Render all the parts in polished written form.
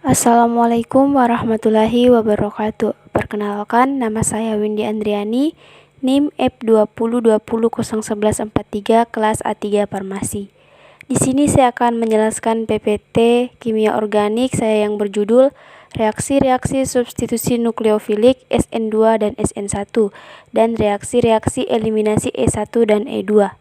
Assalamualaikum warahmatullahi wabarakatuh. Perkenalkan, nama saya Windy Andriani, NIM F2020201143 kelas A3 Farmasi. Di sini saya akan menjelaskan PPT Kimia Organik saya yang berjudul Reaksi-reaksi substitusi nukleofilik SN2 dan SN1 dan reaksi-reaksi eliminasi E1 dan E2.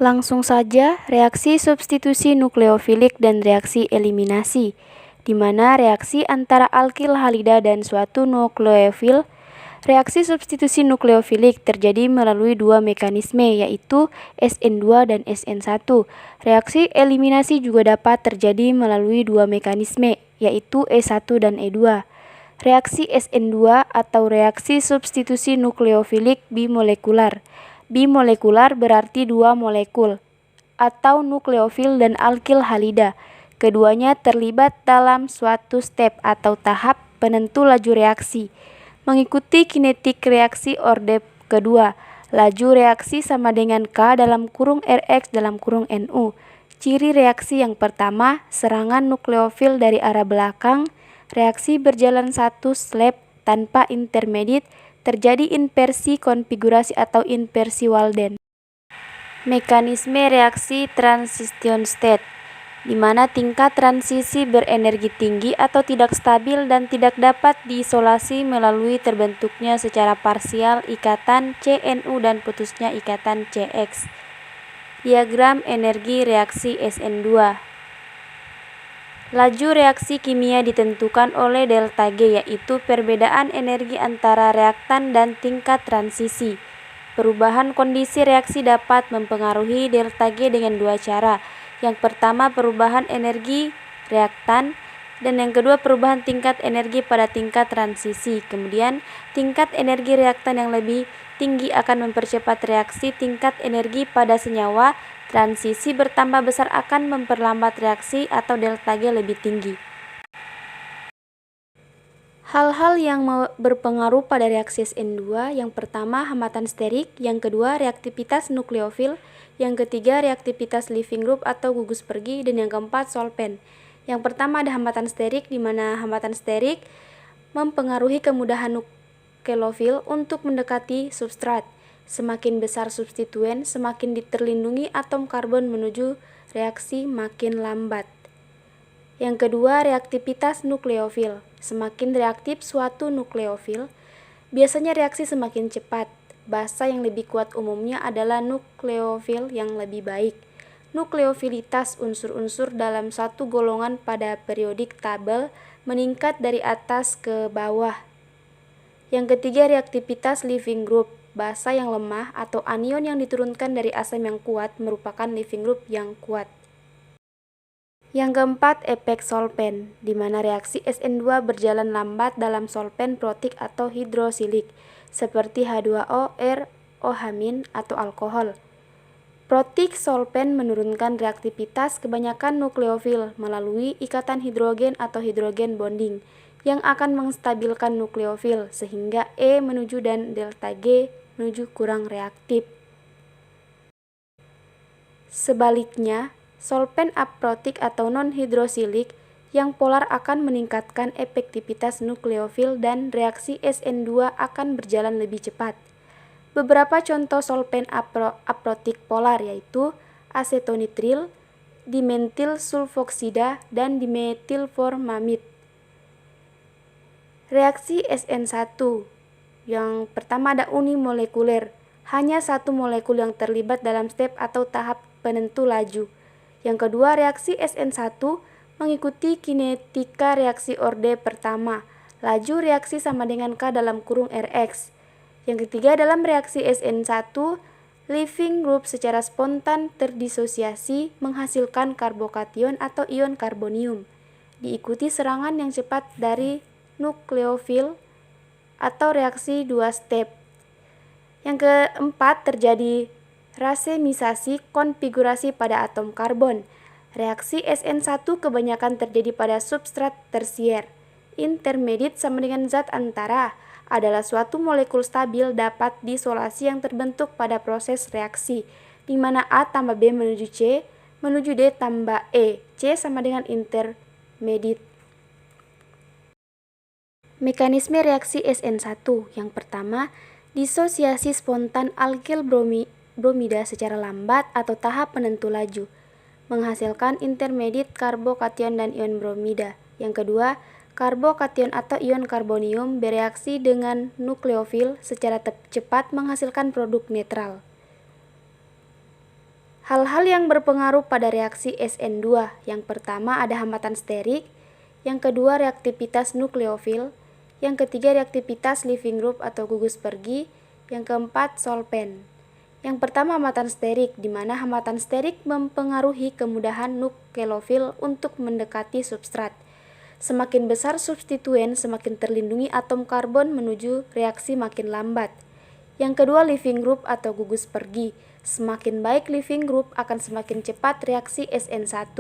Langsung saja, reaksi substitusi nukleofilik dan reaksi eliminasi, di mana reaksi antara alkil halida dan suatu nukleofil. Reaksi substitusi nukleofilik terjadi melalui dua mekanisme, yaitu SN2 dan SN1. Reaksi eliminasi juga dapat terjadi melalui dua mekanisme, yaitu E1 dan E2. Reaksi SN2 atau reaksi substitusi nukleofilik bimolekular. Bimolekular berarti dua molekul, atau nukleofil dan alkil halida. Keduanya terlibat dalam suatu step atau tahap penentu laju reaksi. Mengikuti kinetik reaksi orde kedua, laju reaksi sama dengan K dalam kurung Rx dalam kurung Nu. Ciri reaksi yang pertama, serangan nukleofil dari arah belakang. Reaksi berjalan satu step tanpa intermediate, terjadi inversi konfigurasi atau inversi Walden. Mekanisme reaksi transition state, di mana tingkat transisi berenergi tinggi atau tidak stabil dan tidak dapat diisolasi melalui terbentuknya secara parsial ikatan CNU dan putusnya ikatan CX. Diagram energi reaksi SN2. Laju reaksi kimia ditentukan oleh delta G, yaitu perbedaan energi antara reaktan dan tingkat transisi. Perubahan kondisi reaksi dapat mempengaruhi delta G dengan dua cara. Yang pertama, perubahan energi reaktan, dan yang kedua, perubahan tingkat energi pada tingkat transisi. Kemudian, tingkat energi reaktan yang lebih tinggi akan mempercepat reaksi. Tingkat energi pada senyawa transisi bertambah besar akan memperlambat reaksi atau delta G lebih tinggi. Hal-hal yang berpengaruh pada reaksi SN2, yang pertama hambatan sterik, yang kedua reaktivitas nukleofil, yang ketiga reaktivitas leaving group atau gugus pergi, dan yang keempat solvent. Yang pertama ada hambatan sterik, di mana hambatan sterik mempengaruhi kemudahan nukleofil untuk mendekati substrat. Semakin besar substituen, semakin terlindungi atom karbon menuju reaksi makin lambat. Yang kedua, reaktivitas nukleofil. Semakin reaktif suatu nukleofil, biasanya reaksi semakin cepat. Bahasa yang lebih kuat umumnya adalah nukleofil yang lebih baik. Nukleofilitas unsur-unsur dalam satu golongan pada periodik tabel meningkat dari atas ke bawah. Yang ketiga, reaktivitas leaving group. Basa yang lemah atau anion yang diturunkan dari asam yang kuat merupakan leaving group yang kuat. Yang keempat, efek solvent, di mana reaksi SN2 berjalan lambat dalam solvent protik atau hidrosilik, seperti H2O, R, OH- atau alkohol. Protik solvent menurunkan reaktivitas kebanyakan nukleofil melalui ikatan hidrogen atau hidrogen bonding, yang akan menstabilkan nukleofil, sehingga E menuju dan delta G menuju kurang reaktif. Sebaliknya, solvent aprotik atau non-hidrosilik yang polar akan meningkatkan efektivitas nukleofil dan reaksi SN2 akan berjalan lebih cepat. Beberapa contoh solvent aprotik polar yaitu asetonitril, dimetil sulfoksida, dan dimetilformamid. Reaksi SN1, yang pertama ada unimolekuler, hanya satu molekul yang terlibat dalam step atau tahap penentu laju. Yang kedua, reaksi SN1 mengikuti kinetika reaksi orde pertama. Laju reaksi sama dengan K dalam kurung Rx. Yang ketiga, dalam reaksi SN1, leaving group secara spontan terdisosiasi menghasilkan karbokation atau ion karbonium. Diikuti serangan yang cepat dari nukleofil atau reaksi dua step. Yang keempat, terjadi rasemisasi konfigurasi pada atom karbon. Reaksi SN1 kebanyakan terjadi pada substrat tersier. Intermediate sama dengan zat antara. adalah suatu molekul stabil dapat diisolasi yang terbentuk pada proses reaksi, di mana A tambah B menuju C, menuju D tambah E, C sama dengan intermediate. Mekanisme reaksi SN1 yang pertama, disosiasi spontan alkil bromida secara lambat atau tahap penentu laju, menghasilkan intermediate karbokation dan ion bromida. Yang kedua, karbokation atau ion karbonium bereaksi dengan nukleofil secara cepat menghasilkan produk netral. Hal-hal yang berpengaruh pada reaksi SN2, yang pertama ada hambatan sterik, yang kedua reaktivitas nukleofil, yang ketiga reaktivitas leaving group atau gugus pergi, yang keempat solpen. Yang pertama hambatan sterik, di mana hambatan sterik mempengaruhi kemudahan nukleofil untuk mendekati substrat. Semakin besar substituen, semakin terlindungi atom karbon menuju reaksi makin lambat. Yang kedua leaving group atau gugus pergi. Semakin baik leaving group akan semakin cepat reaksi SN1.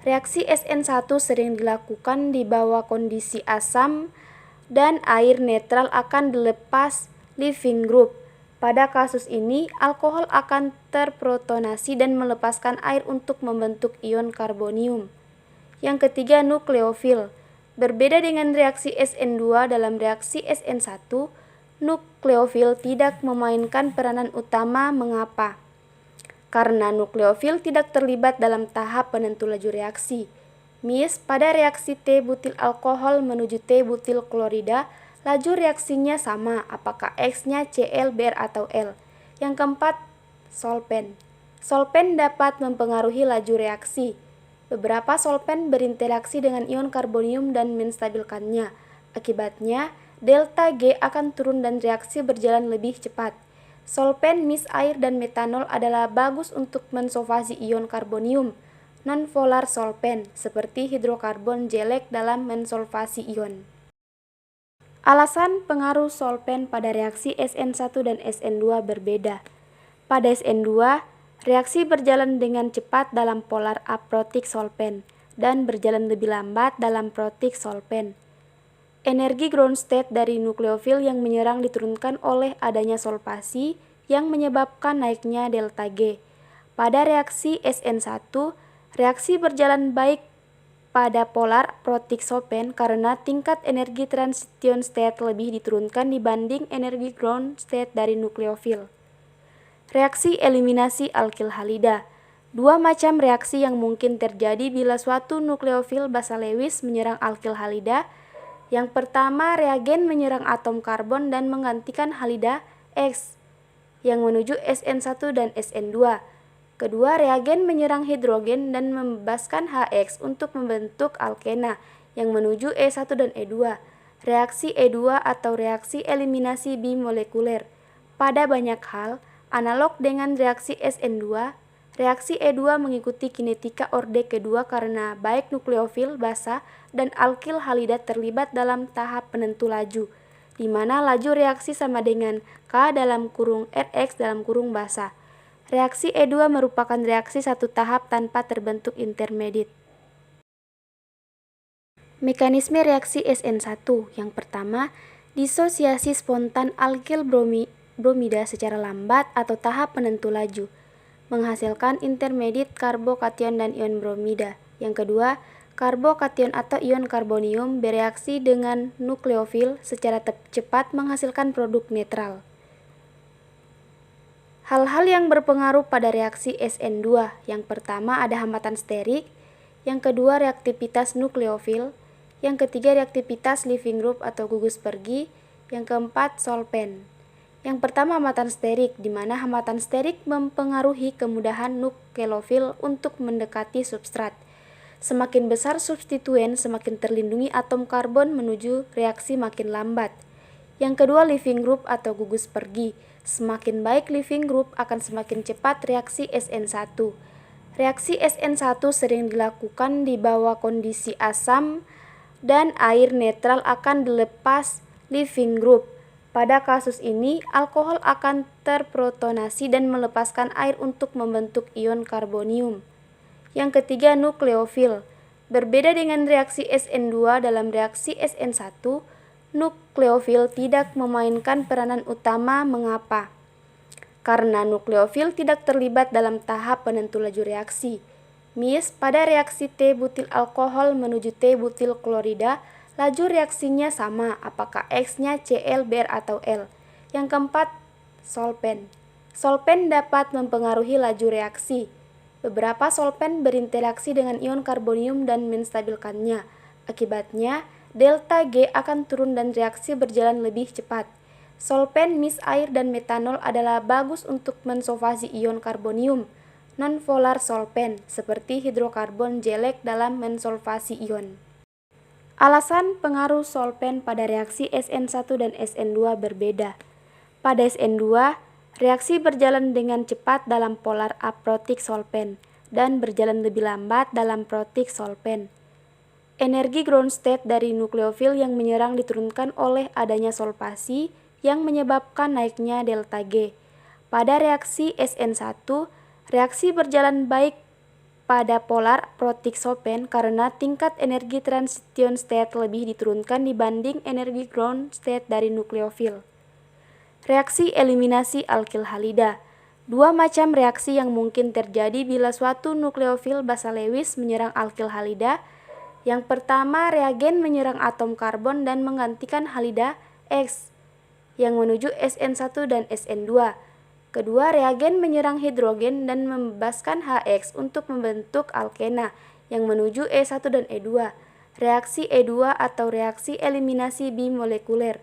Reaksi SN1 sering dilakukan di bawah kondisi asam dan air netral akan dilepas leaving group. Pada kasus ini, alkohol akan terprotonasi dan melepaskan air untuk membentuk ion karbonium. Yang ketiga, nukleofil. Berbeda dengan reaksi SN2, dalam reaksi SN1, nukleofil tidak memainkan peranan utama. Mengapa? Karena nukleofil tidak terlibat dalam tahap penentu laju reaksi. Mis, pada reaksi T-butil alkohol menuju T-butil klorida, laju reaksinya sama, apakah X-nya Cl, Br, atau L. Yang keempat, solpen. Solpen dapat mempengaruhi laju reaksi. Beberapa solpen berinteraksi dengan ion karbonium dan menstabilkannya. Akibatnya, delta G akan turun dan reaksi berjalan lebih cepat. Solpen, mis, air, dan metanol adalah bagus untuk mensolvasi ion karbonium. Non-polar solpen, seperti hidrokarbon jelek dalam mensolvasi ion. Alasan pengaruh solpen pada reaksi SN1 dan SN2 berbeda. Pada SN2, reaksi berjalan dengan cepat dalam polar aprotic solpen dan berjalan lebih lambat dalam protic solpen. Energi ground state dari nukleofil yang menyerang diturunkan oleh adanya solvasi yang menyebabkan naiknya delta G. Pada reaksi SN1, reaksi berjalan baik pada polar aprotic solpen karena tingkat energi transition state lebih diturunkan dibanding energi ground state dari nukleofil. Reaksi eliminasi alkil halida. Dua macam reaksi yang mungkin terjadi bila suatu nukleofil basa Lewis menyerang alkil halida. Yang pertama, reagen menyerang atom karbon dan menggantikan halida X yang menuju SN1 dan SN2. Kedua, reagen menyerang hidrogen dan membebaskan HX untuk membentuk alkena yang menuju E1 dan E2. Reaksi E2 atau reaksi eliminasi bimolekuler. Pada banyak hal, analog dengan reaksi SN2, reaksi E2 mengikuti kinetika orde kedua karena baik nukleofil basa dan alkil halida terlibat dalam tahap penentu laju, di mana laju reaksi sama dengan K dalam kurung Rx dalam kurung basa. Reaksi E2 merupakan reaksi satu tahap tanpa terbentuk intermediate. Mekanisme reaksi SN1 yang pertama, disosiasi spontan alkil bromida secara lambat atau tahap penentu laju, menghasilkan intermediate karbokation dan ion bromida. Yang kedua, karbokation atau ion karbonium bereaksi dengan nukleofil secara cepat menghasilkan produk netral. Hal-hal yang berpengaruh pada reaksi SN2, yang pertama ada hambatan sterik, yang kedua reaktivitas nukleofil, yang ketiga reaktivitas leaving group atau gugus pergi, yang keempat solpen. Yang pertama hambatan sterik, di mana hambatan sterik mempengaruhi kemudahan nukleofil untuk mendekati substrat. Semakin besar substituen, semakin terlindungi atom karbon menuju reaksi makin lambat. Yang kedua leaving group atau gugus pergi. Semakin baik leaving group akan semakin cepat reaksi SN1. Reaksi SN1 sering dilakukan di bawah kondisi asam dan air netral akan dilepas leaving group. Pada kasus ini, alkohol akan terprotonasi dan melepaskan air untuk membentuk ion karbonium. Yang ketiga, nukleofil. Berbeda dengan reaksi SN2, dalam reaksi SN1, Nukleofil tidak memainkan peranan utama. Mengapa? Karena nukleofil tidak terlibat dalam tahap penentu laju reaksi. Pada reaksi T-butil alkohol menuju T-butil klorida, laju reaksinya sama, apakah X-nya Cl, Br, atau L. Yang keempat, solpen. Solpen dapat mempengaruhi laju reaksi. Beberapa solpen berinteraksi dengan ion karbonium dan menstabilkannya. Akibatnya, delta G akan turun dan reaksi berjalan lebih cepat. Solpen air dan metanol adalah bagus untuk mensolvasi ion karbonium. Non-polar solpen, seperti hidrokarbon jelek dalam mensolvasi ion. Alasan pengaruh solpen pada reaksi SN1 dan SN2 berbeda. Pada SN2, reaksi berjalan dengan cepat dalam polar aprotic solpen dan berjalan lebih lambat dalam protic solpen. Energi ground state dari nukleofil yang menyerang diturunkan oleh adanya solvasi yang menyebabkan naiknya delta G. Pada reaksi SN1, reaksi berjalan baik pada polar aprotic solpen karena tingkat energi transition state lebih diturunkan dibanding energi ground state dari nukleofil. Reaksi eliminasi alkil halida. Dua macam reaksi yang mungkin terjadi bila suatu nukleofil basa Lewis menyerang alkil halida. Yang pertama, reagen menyerang atom karbon dan menggantikan halida X yang menuju SN1 dan SN2. Kedua, reagen menyerang hidrogen dan membebaskan HX untuk membentuk alkena yang menuju E1 dan E2. Reaksi E2 atau reaksi eliminasi bimolekuler.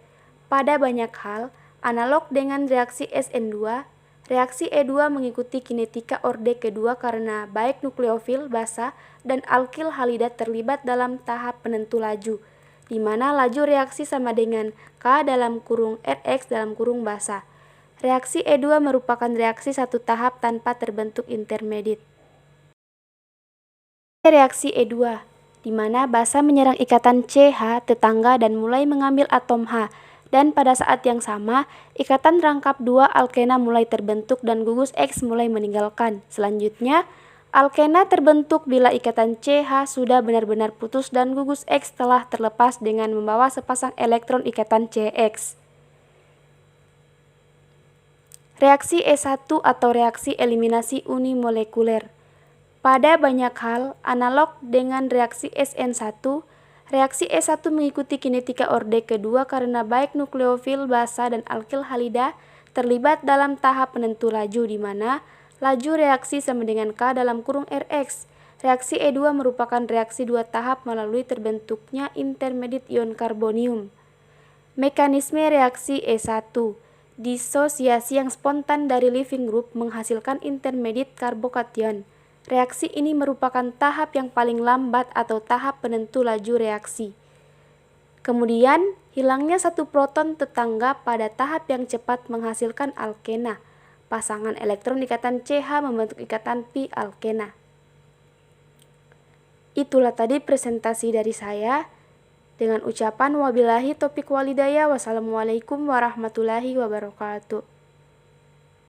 Pada banyak hal, analog dengan reaksi SN2, reaksi E2 mengikuti kinetika orde kedua karena baik nukleofil basa dan alkil halida terlibat dalam tahap penentu laju, di mana laju reaksi sama dengan K dalam kurung Rx dalam kurung basa. Reaksi E2 merupakan reaksi satu tahap tanpa terbentuk intermediate. Reaksi E2, di mana basa menyerang ikatan CH tetangga dan mulai mengambil atom H. Dan pada saat yang sama, ikatan rangkap dua alkena mulai terbentuk dan gugus X mulai meninggalkan. Selanjutnya, alkena terbentuk bila ikatan CH sudah benar-benar putus dan gugus X telah terlepas dengan membawa sepasang elektron ikatan CX. Reaksi E1 atau reaksi eliminasi unimolekuler. Pada banyak hal, analog dengan reaksi SN1, reaksi E1 mengikuti kinetika orde kedua karena baik nukleofil basa dan alkil halida terlibat dalam tahap penentu laju di mana laju reaksi sama dengan K dalam kurung Rx. Reaksi E2 merupakan reaksi dua tahap melalui terbentuknya intermediate ion karbonium. Mekanisme reaksi E1. Disosiasi yang spontan dari leaving group menghasilkan intermediate karbokation. Reaksi ini merupakan tahap yang paling lambat atau tahap penentu laju reaksi. Kemudian, hilangnya satu proton tetangga pada tahap yang cepat menghasilkan alkena. Pasangan elektron ikatan CH membentuk ikatan pi alkena. Itulah tadi presentasi dari saya. Dengan ucapan wabillahi taufiq walhidayah, wassalamualaikum warahmatullahi wabarakatuh.